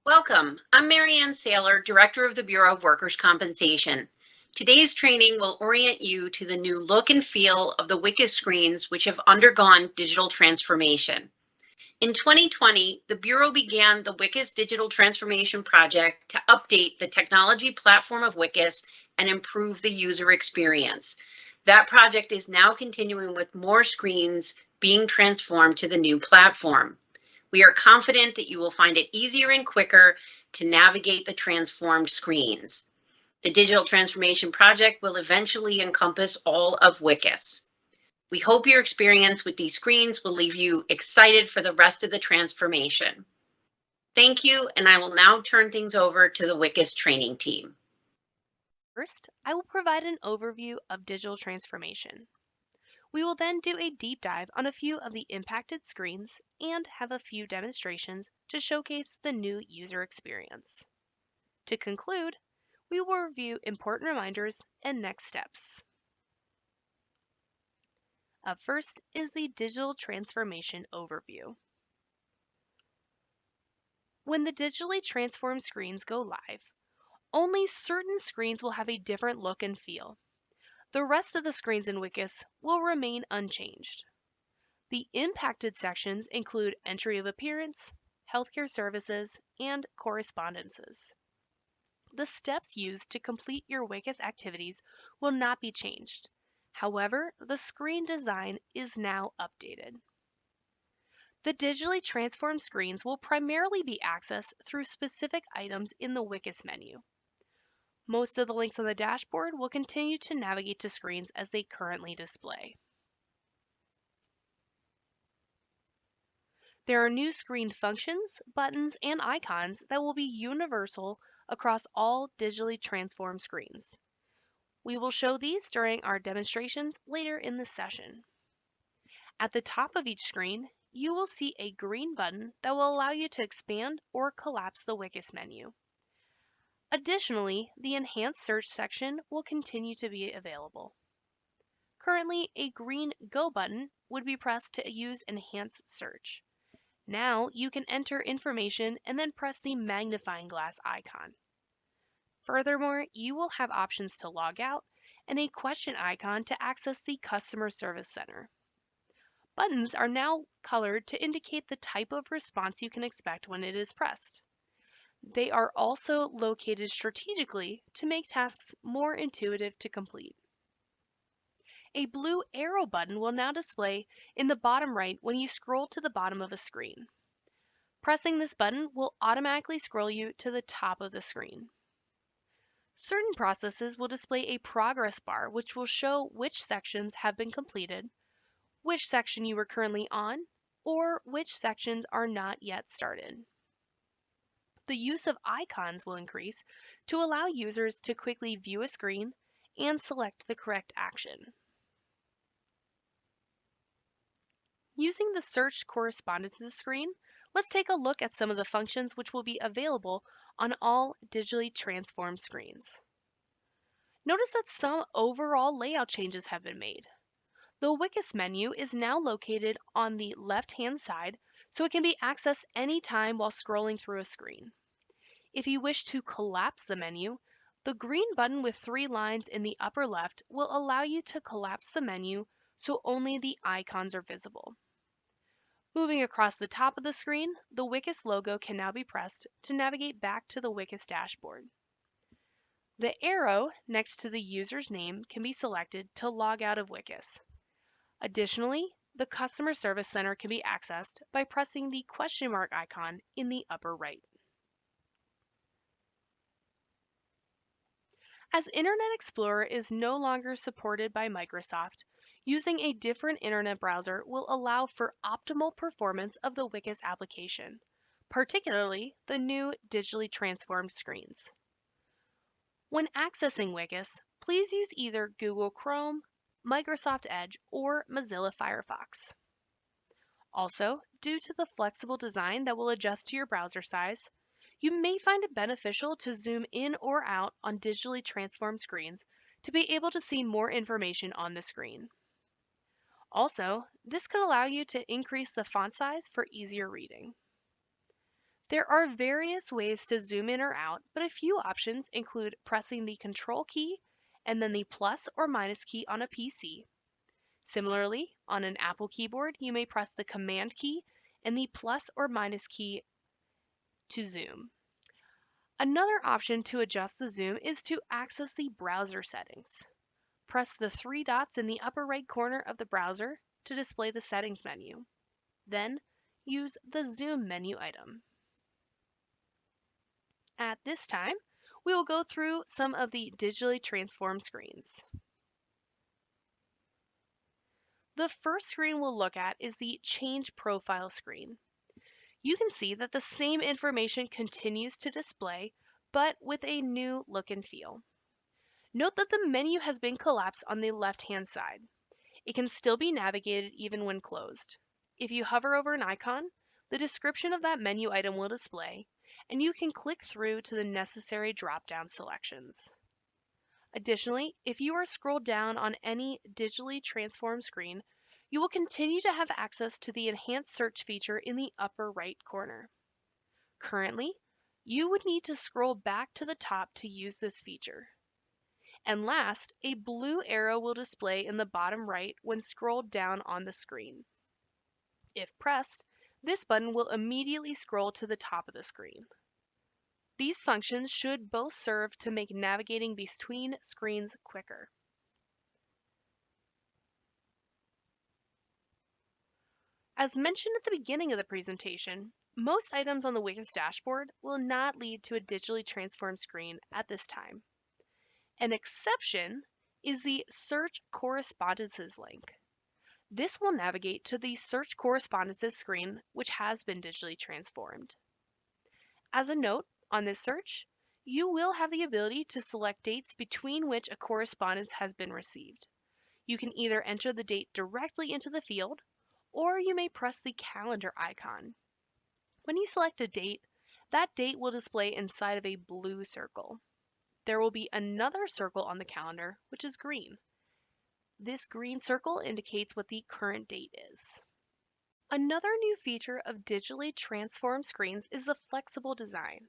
Welcome. I'm Marianne Saylor, Director of the Bureau of Workers' Compensation. Today's training will orient you to the new look and feel of the WCAIS screens, which have undergone digital transformation. In 2020, the Bureau began the WCAIS Digital Transformation Project to update the technology platform of WCAIS and improve the user experience. That project is now continuing with more screens being transformed to the new platform. We are confident that you will find it easier and quicker to navigate the transformed screens. The digital transformation project will eventually encompass all of WCAIS. We hope your experience with these screens will leave you excited for the rest of the transformation. Thank you, and I will now turn things over to the WCAIS training team. First, I will provide an overview of digital transformation. We will then do a deep dive on a few of the impacted screens and have a few demonstrations to showcase the new user experience. To conclude, we will review important reminders and next steps. Up first is the digital transformation overview. When the digitally transformed screens go live, only certain screens will have a different look and feel. The rest of the screens in WCAIS will remain unchanged. The impacted sections include entry of appearance, healthcare services, and correspondences. The steps used to complete your WCAIS activities will not be changed. However, the screen design is now updated. The digitally transformed screens will primarily be accessed through specific items in the WCAIS menu. Most of the links on the dashboard will continue to navigate to screens as they currently display. There are new screen functions, buttons, and icons that will be universal across all digitally transformed screens. We will show these during our demonstrations later in the session. At the top of each screen, you will see a green button that will allow you to expand or collapse the WCAIS menu. Additionally, the Enhanced Search section will continue to be available. Currently, a green Go button would be pressed to use Enhanced Search. Now you can enter information and then press the magnifying glass icon. Furthermore, you will have options to log out and a question icon to access the Customer Service Center. Buttons are now colored to indicate the type of response you can expect when it is pressed. They are also located strategically to make tasks more intuitive to complete. A blue arrow button will now display in the bottom right when you scroll to the bottom of a screen. Pressing this button will automatically scroll you to the top of the screen. Certain processes will display a progress bar which will show which sections have been completed, which section you are currently on, or which sections are not yet started. The use of icons will increase to allow users to quickly view a screen and select the correct action. Using the Search Correspondences screen, let's take a look at some of the functions which will be available on all digitally transformed screens. Notice that some overall layout changes have been made. The WCAIS menu is now located on the left-hand side, so it can be accessed anytime while scrolling through a screen. If you wish to collapse the menu, the green button with 3 lines in the upper left will allow you to collapse the menu so only the icons are visible. Moving across the top of the screen, the WCAIS logo can now be pressed to navigate back to the WCAIS dashboard. The arrow next to the user's name can be selected to log out of WCAIS. Additionally, the Customer Service Center can be accessed by pressing the question mark icon in the upper right. As Internet Explorer is no longer supported by Microsoft, using a different internet browser will allow for optimal performance of the WCAIS application, particularly the new digitally transformed screens. When accessing WCAIS, please use either Google Chrome, Microsoft Edge, or Mozilla Firefox. Also, due to the flexible design that will adjust to your browser size, you may find it beneficial to zoom in or out on digitally transformed screens to be able to see more information on the screen. Also, this could allow you to increase the font size for easier reading. There are various ways to zoom in or out, but a few options include pressing the Control key and then the plus or minus key on a PC. Similarly, on an Apple keyboard, you may press the Command key and the plus or minus key to zoom. Another option to adjust the zoom is to access the browser settings. Press the three dots in the upper right corner of the browser to display the settings menu. Then, use the Zoom menu item. At this time, we will go through some of the digitally transformed screens. The first screen we'll look at is the Change Profile screen. You can see that the same information continues to display, but with a new look and feel. Note that the menu has been collapsed on the left-hand side. It can still be navigated even when closed. If you hover over an icon, the description of that menu item will display, and you can click through to the necessary drop-down selections. Additionally, if you are scrolled down on any digitally transformed screen, you will continue to have access to the enhanced search feature in the upper right corner. Currently, you would need to scroll back to the top to use this feature. And last, a blue arrow will display in the bottom right when scrolled down on the screen. If pressed, this button will immediately scroll to the top of the screen. These functions should both serve to make navigating between screens quicker. As mentioned at the beginning of the presentation, most items on the WCAIS dashboard will not lead to a digitally transformed screen at this time. An exception is the Search Correspondences link. This will navigate to the Search Correspondences screen, which has been digitally transformed. As a note, on this search, you will have the ability to select dates between which a correspondence has been received. You can either enter the date directly into the field, or you may press the calendar icon. When you select a date, that date will display inside of a blue circle. There will be another circle on the calendar, which is green. This green circle indicates what the current date is. Another new feature of digitally transformed screens is the flexible design.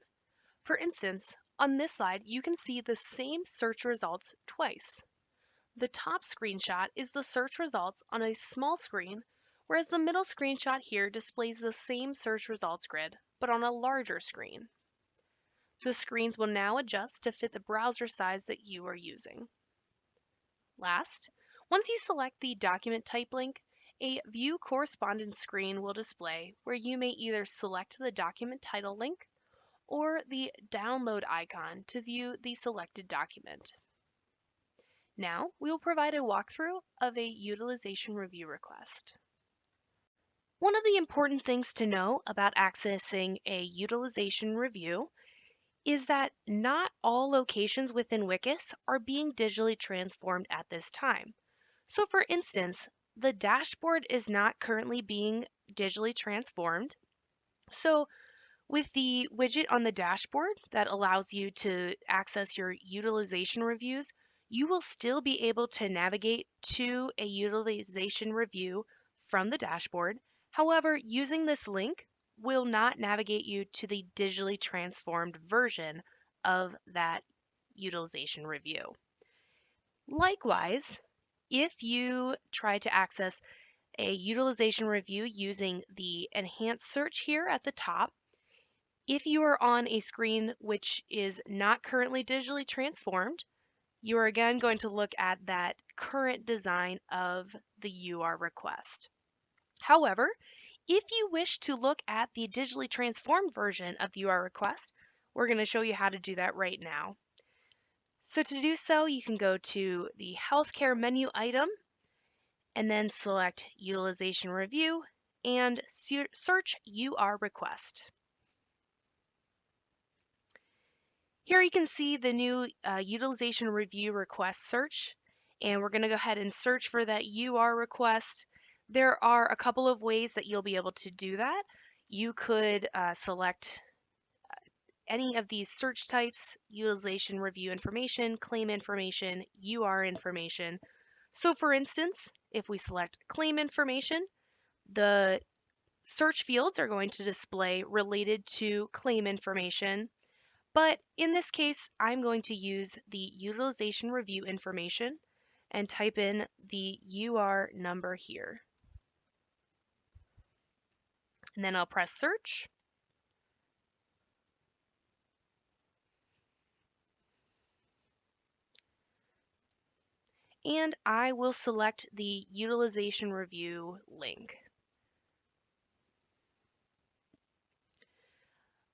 For instance, on this slide, you can see the same search results twice. The top screenshot is the search results on a small screen, whereas the middle screenshot here displays the same search results grid, but on a larger screen. The screens will now adjust to fit the browser size that you are using. Last, once you select the document type link, a View Correspondence screen will display where you may either select the document title link or the download icon to view the selected document. Now, we will provide a walkthrough of a utilization review request. One of the important things to know about accessing a utilization review is that not all locations within WCAIS are being digitally transformed at this time. So for instance, the dashboard is not currently being digitally transformed. So with the widget on the dashboard that allows you to access your utilization reviews, you will still be able to navigate to a utilization review from the dashboard. However, using this link will not navigate you to the digitally transformed version of that utilization review. Likewise, if you try to access a utilization review using the enhanced search here at the top, if you are on a screen which is not currently digitally transformed, you are again going to look at that current design of the UR request. However, if you wish to look at the digitally transformed version of the UR request, we're going to show you how to do that right now. So to do so, you can go to the Healthcare menu item and then select Utilization Review and search UR request. Here you can see the new utilization review request search, and we're going to go ahead and search for that UR request. There are a couple of ways that you'll be able to do that. You could select any of these search types: utilization review information, claim information, UR information. So for instance, if we select claim information, the Search fields are going to display related to claim information, but in this case, I'm going to use the utilization review information and type in the UR number here. And then I'll press search. And I will select the utilization review link.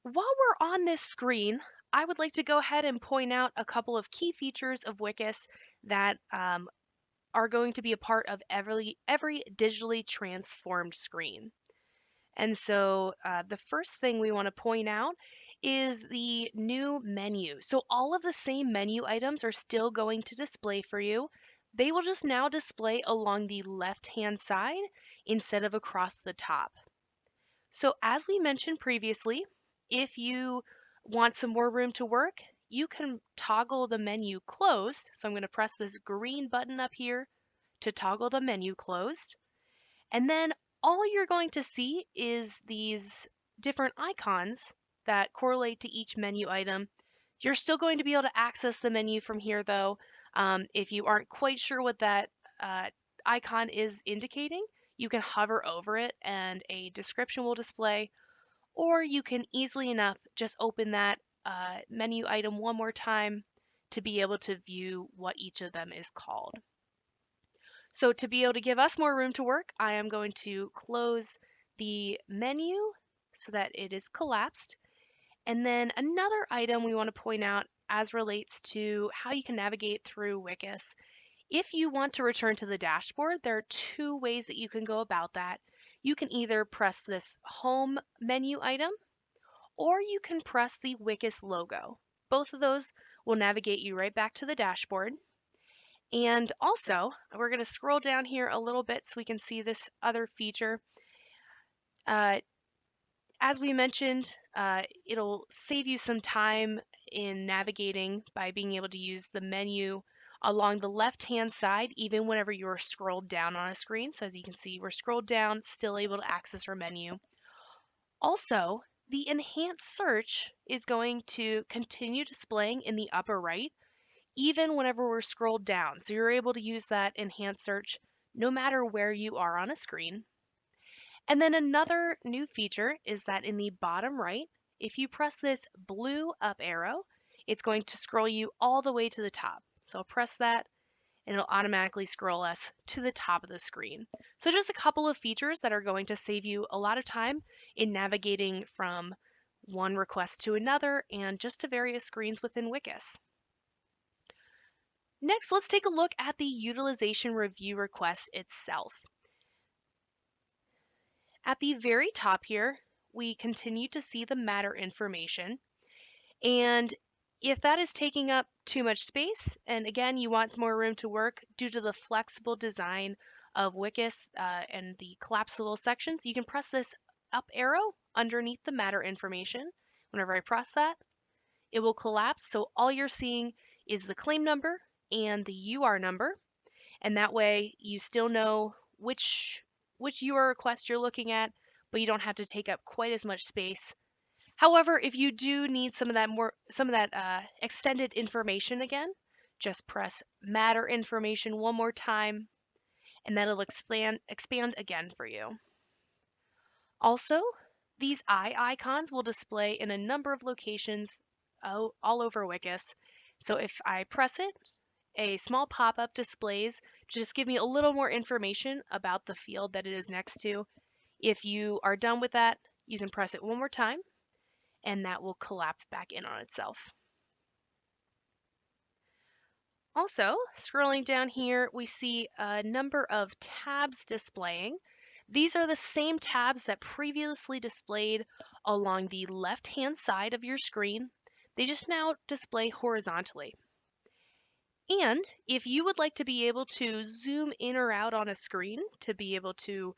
While we're on this screen, I would like to go ahead and point out a couple of key features of WCAIS that are going to be a part of every digitally transformed screen. And so the first thing we want to point out is the new menu. So all of the same menu items are still going to display for you. They will just now display along the left-hand side instead of across the top. So as we mentioned previously, if you want some more room to work, you can toggle the menu closed. So I'm going to press this green button up here to toggle the menu closed. And then all you're going to see is these different icons that correlate to each menu item. You're still going to be able to access the menu from here though. If you aren't quite sure what that icon is indicating, you can hover over it and a description will display, or you can easily enough just open that menu item one more time to be able to view what each of them is called. So to be able to give us more room to work, I am going to close the menu so that it is collapsed. And then another item we want to point out as relates to how you can navigate through WCAIS. If you want to return to the dashboard, there are two ways that you can go about that. You can either press this home menu item, or you can press the WCAIS logo. Both of those will navigate you right back to the dashboard. And also, we're going to scroll down here a little bit so we can see this other feature. As we mentioned, it'll save you some time in navigating by being able to use the menu along the left-hand side, even whenever you're scrolled down on a screen. So as you can see, we're scrolled down, still able to access our menu. Also, the enhanced search is going to continue displaying in the upper right, even whenever we're scrolled down. So you're able to use that enhanced search no matter where you are on a screen. And then another new feature is that in the bottom right, if you press this blue up arrow, it's going to scroll you all the way to the top. So I'll press that and it'll automatically scroll us to the top of the screen. So just a couple of features that are going to save you a lot of time in navigating from one request to another and just to various screens within WCAIS. Next, let's take a look at the utilization review request itself. At the very top here, we continue to see the matter information. And if that is taking up too much space, and again, you want more room to work due to the flexible design of WCAIS and the collapsible sections, you can press this up arrow underneath the matter information. Whenever I press that, it will collapse. So all you're seeing is the claim number and the UR number. And that way you still know which UR request you're looking at, but you don't have to take up quite as much space. However, if you do need some of that extended information again, just press matter information one more time, and that'll expand again for you. Also, these eye icons will display in a number of locations all over WCAIS. So if I press it, a small pop-up displays to just give me a little more information about the field that it is next to. If you are done with that, you can press it one more time and that will collapse back in on itself. Also, scrolling down here, we see a number of tabs displaying. These are the same tabs that previously displayed along the left-hand side of your screen. They just now display horizontally. And if you would like to be able to zoom in or out on a screen to be able to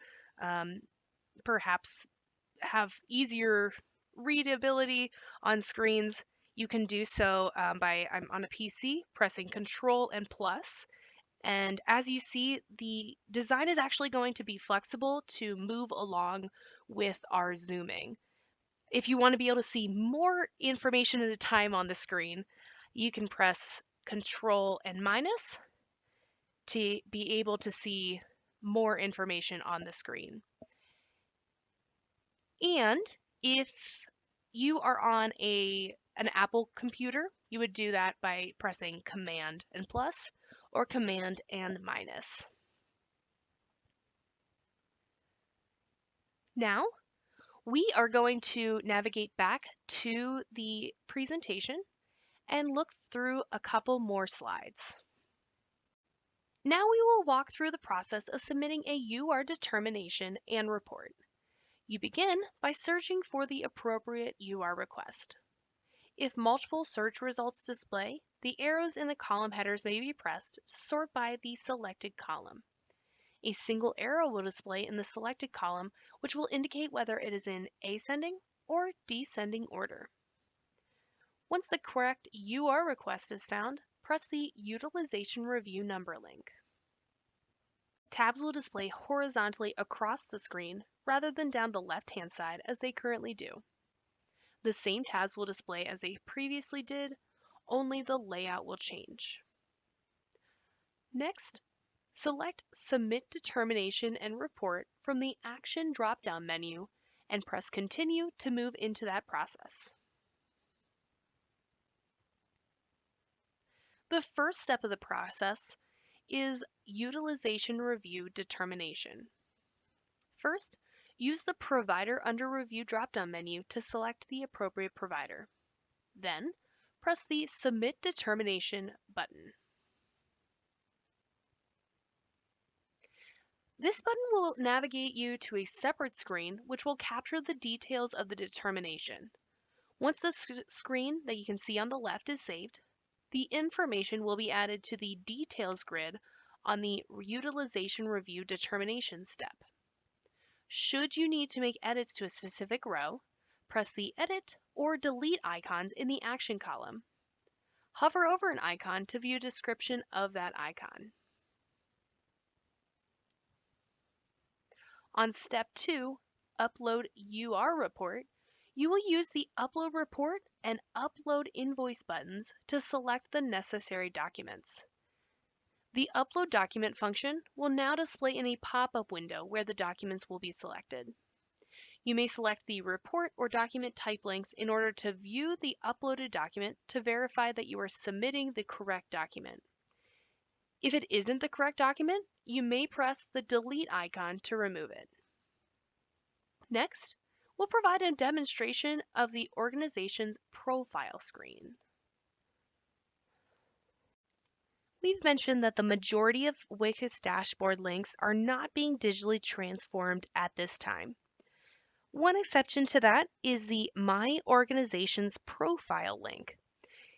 perhaps have easier readability on screens, you can do so I'm on a PC pressing Control and plus. And as you see, the design is actually going to be flexible to move along with our zooming. If you want to be able to see more information at a time on the screen, you can press Control and minus to be able to see more information on the screen. And if you are on an Apple computer, you would do that by pressing Command and plus or Command and minus. Now, we are going to navigate back to the presentation and look through a couple more slides. Now we will walk through the process of submitting a UR determination and report. You begin by searching for the appropriate UR request. If multiple search results display, the arrows in the column headers may be pressed to sort by the selected column. A single arrow will display in the selected column, which will indicate whether it is in ascending or descending order. Once the correct UR request is found, press the Utilization Review number link. Tabs will display horizontally across the screen rather than down the left-hand side as they currently do. The same tabs will display as they previously did, only the layout will change. Next, select Submit Determination and Report from the Action drop-down menu and press Continue to move into that process. The first step of the process is Utilization Review Determination. First, use the Provider Under Review drop-down menu to select the appropriate provider. Then, press the Submit Determination button. This button will navigate you to a separate screen which will capture the details of the determination. Once the screen that you can see on the left is saved, the information will be added to the Details grid on the Utilization Review Determination step. Should you need to make edits to a specific row, press the Edit or Delete icons in the Action column. Hover over an icon to view a description of that icon. On Step 2, Upload UR Report, you will use the Upload Report and Upload Invoice buttons to select the necessary documents. The Upload Document function will now display in a pop-up window where the documents will be selected. You may select the report or document type links in order to view the uploaded document to verify that you are submitting the correct document. If it isn't the correct document, you may press the delete icon to remove it. Next, we'll provide a demonstration of the organization's profile screen. We've mentioned that the majority of WCAIS dashboard links are not being digitally transformed at this time. One exception to that is the My Organization's Profile link.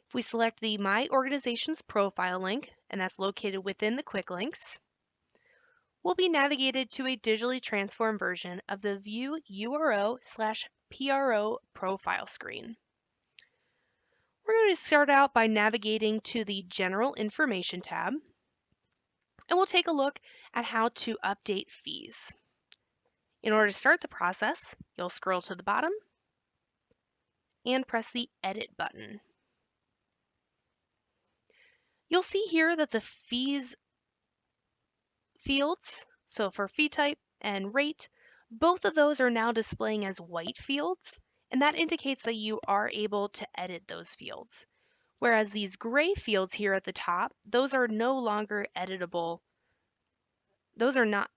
If we select the My Organization's Profile link, and that's located within the quick links, we'll be navigated to a digitally transformed version of the View URO/PRO profile screen. We're going to start out by navigating to the General Information tab, and we'll take a look at how to update fees. In order to start the process, you'll scroll to the bottom and press the Edit button. You'll see here that the fees fields, so for fee type and rate, both of those are now displaying as white fields, and that indicates that you are able to edit those fields. Whereas these gray fields here at the top, those are no longer editable. Those are not.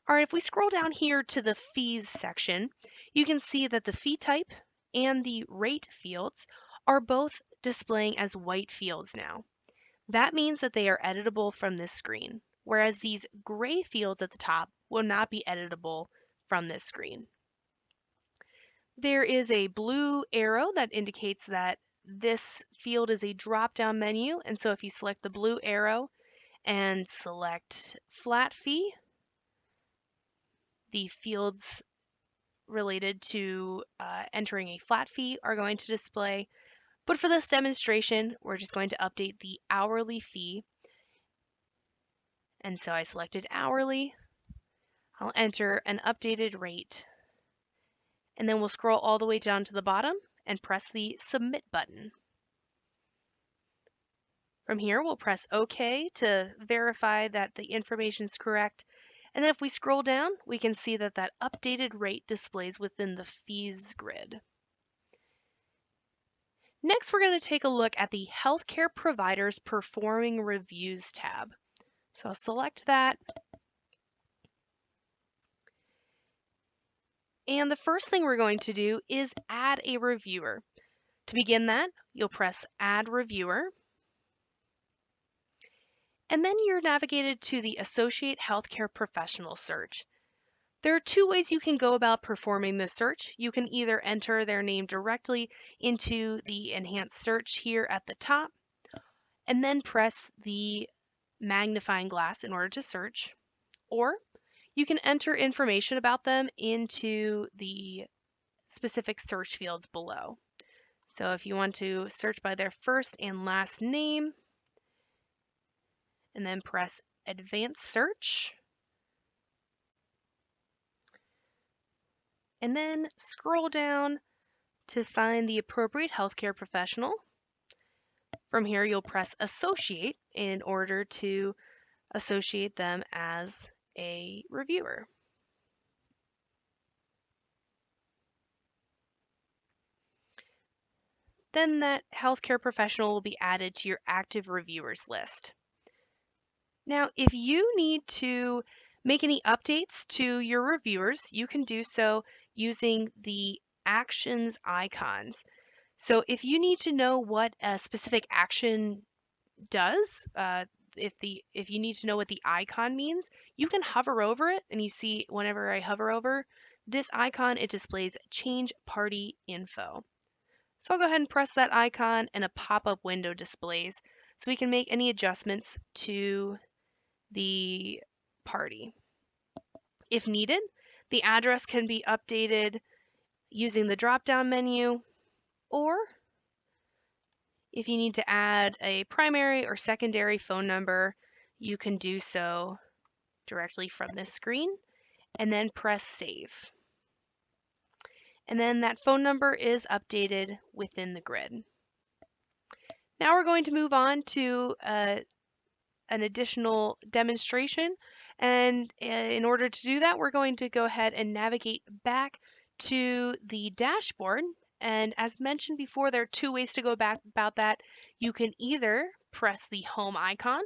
All right, if we scroll down here to the fees section, you can see that the fee type and the rate fields are both displaying as white fields now. That means that they are editable from this screen, whereas these gray fields at the top will not be editable from this screen. There is a blue arrow that indicates that this field is a drop-down menu, and so if you select the blue arrow and select flat fee, the fields related to entering a flat fee are going to display. But for this demonstration, we're just going to update the hourly fee. And so I selected hourly. I'll enter an updated rate. And then we'll scroll all the way down to the bottom and press the Submit button. From here, we'll press OK to verify that the information is correct. And then if we scroll down, we can see that that updated rate displays within the fees grid. Next, we're going to take a look at the Healthcare Providers Performing Reviews tab. So I'll select that. And the first thing we're going to do is add a reviewer. To begin that, you'll press Add Reviewer. And then you're navigated to the Associate Healthcare Professional search. There are two ways you can go about performing this search. You can either enter their name directly into the enhanced search here at the top, and then press the magnifying glass in order to search, or you can enter information about them into the specific search fields below. So if you want to search by their first and last name, and then press Advanced Search, and then scroll down to find the appropriate healthcare professional. From here, you'll press Associate in order to associate them as a reviewer. Then that healthcare professional will be added to your active reviewers list. Now, if you need to make any updates to your reviewers, you can do so using the actions icons. So if you need to know what a specific action does, if you need to know what the icon means, you can hover over it, and you see whenever I hover over this icon, it displays Change Party Info. So I'll go ahead and press that icon, and a pop-up window displays, so we can make any adjustments to the party. If needed, the address can be updated using the drop-down menu, or if you need to add a primary or secondary phone number, you can do so directly from this screen, and then press Save. And then that phone number is updated within the grid. Now we're going to move on to an additional demonstration. And in order to do that, we're going to go ahead and navigate back to the dashboard. And as mentioned before, there are two ways to go about that. You can either press the home icon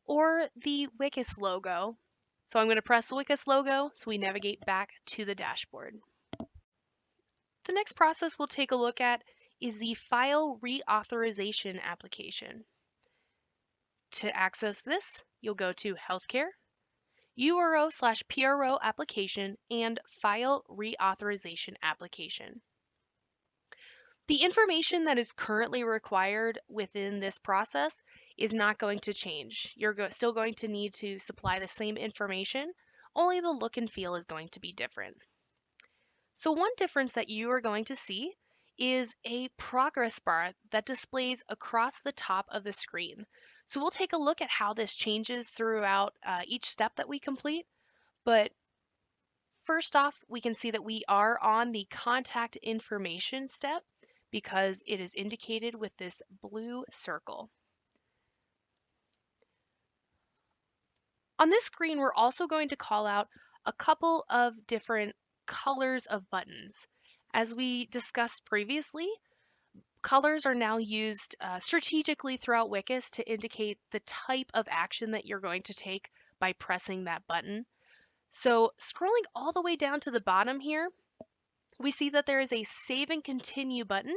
or the WCAIS logo. So I'm going to press the WCAIS logo so we navigate back to the dashboard. The next process we'll take a look at is the File Reauthorization application. To access this, you'll go to Healthcare, URO/PRO application, and File Reauthorization application. The information that is currently required within this process is not going to change. You're still going to need to supply the same information, only the look and feel is going to be different. So one difference that you are going to see is a progress bar that displays across the top of the screen. So we'll take a look at how this changes throughout each step that we complete. But first off, we can see that we are on the contact information step because it is indicated with this blue circle. On this screen, we're also going to call out a couple of different colors of buttons. As we discussed previously, colors are now used strategically throughout WCAIS to indicate the type of action that you're going to take by pressing that button. So scrolling all the way down to the bottom here, we see that there is a Save and Continue button,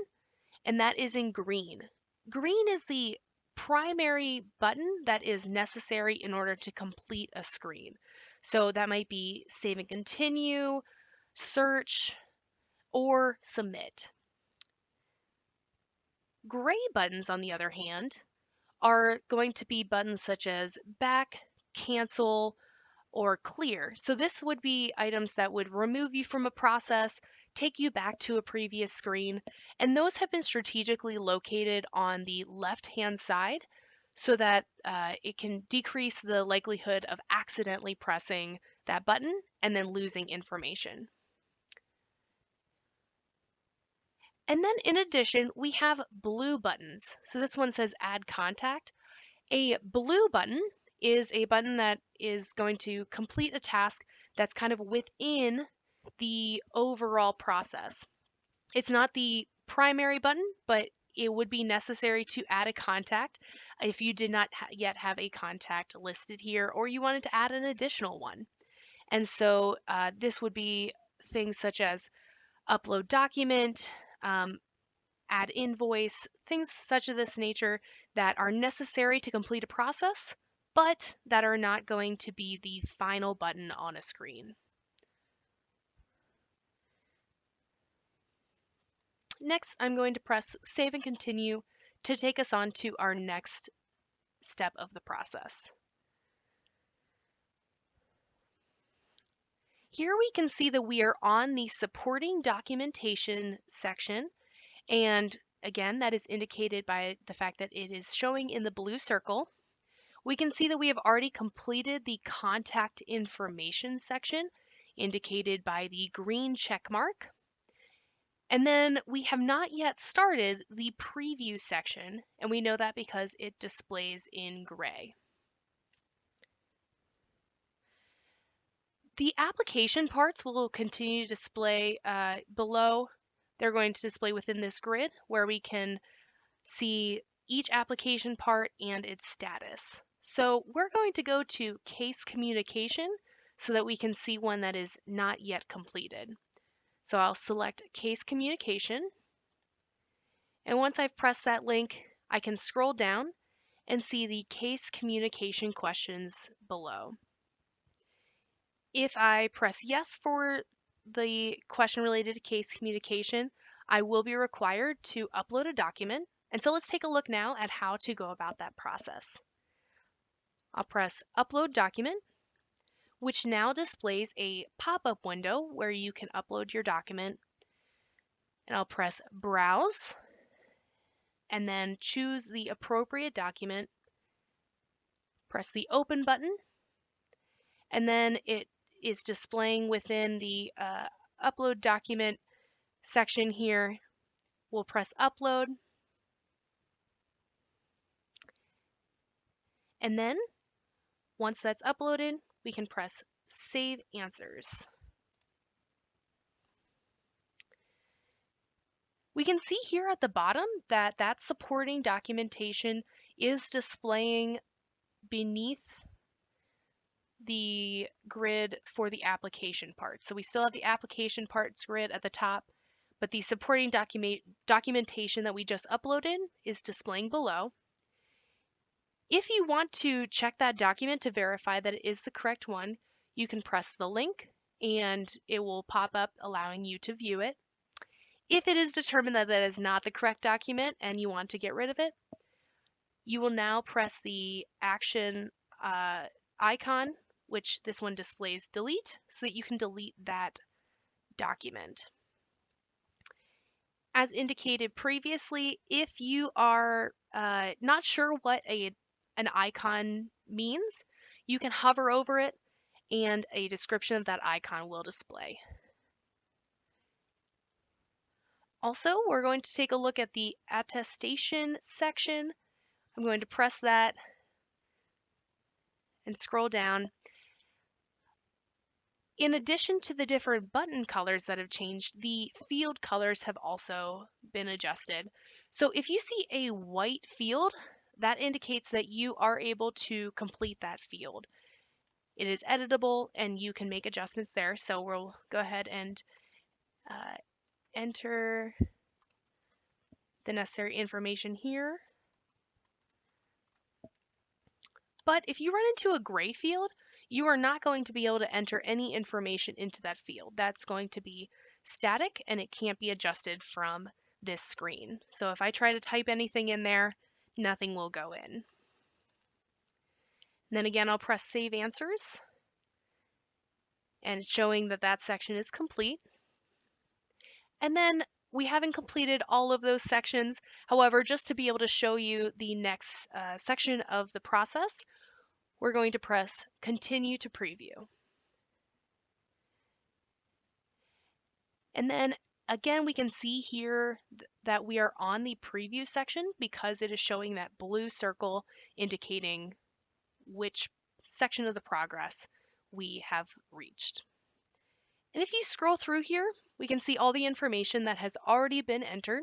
and that is in green. Green is the primary button that is necessary in order to complete a screen. So that might be Save and Continue, Search, or Submit. Gray buttons, on the other hand, are going to be buttons such as Back, Cancel, or Clear. So this would be items that would remove you from a process, take you back to a previous screen, and those have been strategically located on the left-hand side so that it can decrease the likelihood of accidentally pressing that button and then losing information. And then in addition, we have blue buttons. So this one says add contact. A blue button is a button that is going to complete a task that's kind of within the overall process. It's not the primary button, but it would be necessary to add a contact if you did not yet have a contact listed here or you wanted to add an additional one. And so this would be things such as upload document, add invoice, things such of this nature that are necessary to complete a process, but that are not going to be the final button on a screen. Next, I'm going to press Save and Continue to take us on to our next step of the process. Here we can see that we are on the supporting documentation section, and again, that is indicated by the fact that it is showing in the blue circle. We can see that we have already completed the contact information section, indicated by the green check mark. And then we have not yet started the preview section, and we know that because it displays in gray. The application parts will continue to display below. They're going to display within this grid where we can see each application part and its status. So we're going to go to case communication so that we can see one that is not yet completed. So I'll select case communication. And once I've pressed that link, I can scroll down and see the case communication questions below. If I press yes for the question related to case communication, I will be required to upload a document. And so let's take a look now at how to go about that process. I'll press Upload Document, which now displays a pop-up window where you can upload your document. And I'll press Browse, and then choose the appropriate document, press the Open button, and then it is displaying within the Upload Document section here. We'll press Upload, and then once that's uploaded, we can press Save Answers. We can see here at the bottom that that supporting documentation is displaying beneath the grid for the application part. So we still have the application parts grid at the top, but the supporting documentation that we just uploaded is displaying below. If you want to check that document to verify that it is the correct one, you can press the link and it will pop up allowing you to view it. If it is determined that that is not the correct document and you want to get rid of it, you will now press the action icon, which this one displays delete, so that you can delete that document. As indicated previously, if you are not sure what an icon means, you can hover over it and a description of that icon will display. Also, we're going to take a look at the attestation section. I'm going to press that and scroll down. In addition to the different button colors that have changed, the field colors have also been adjusted. So if you see a white field, that indicates that you are able to complete that field. It is editable and you can make adjustments there. So we'll go ahead and enter the necessary information here. But if you run into a gray field, you are not going to be able to enter any information into that field. That's going to be static and it can't be adjusted from this screen. So if I try to type anything in there, nothing will go in. And then again, I'll press Save Answers, and it's showing that that section is complete. And then We haven't completed all of those sections. However, just to be able to show you the next section of the process, we're going to press Continue to Preview. And then again, we can see here that we are on the preview section because it is showing that blue circle indicating which section of the progress we have reached. And if you scroll through here, we can see all the information that has already been entered.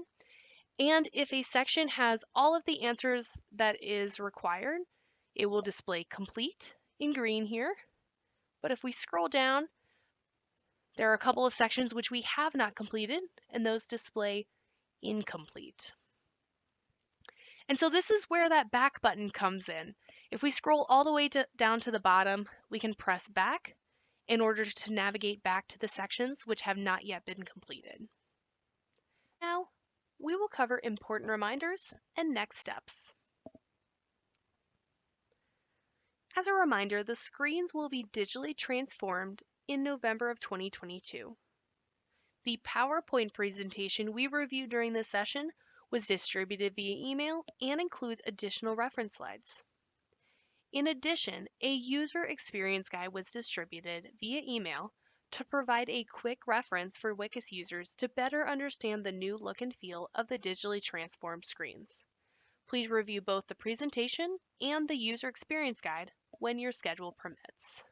And if a section has all of the answers that is required, it will display complete in green here. But if we scroll down, there are a couple of sections which we have not completed, and those display incomplete. And so this is where that back button comes in. If we scroll all the way down to the bottom, we can press back in order to navigate back to the sections which have not yet been completed. Now, we will cover important reminders and next steps. As a reminder, the screens will be digitally transformed in November of 2022. The PowerPoint presentation we reviewed during this session was distributed via email and includes additional reference slides. In addition, a user experience guide was distributed via email to provide a quick reference for WCAIS users to better understand the new look and feel of the digitally transformed screens. Please review both the presentation and the user experience guide when your schedule permits.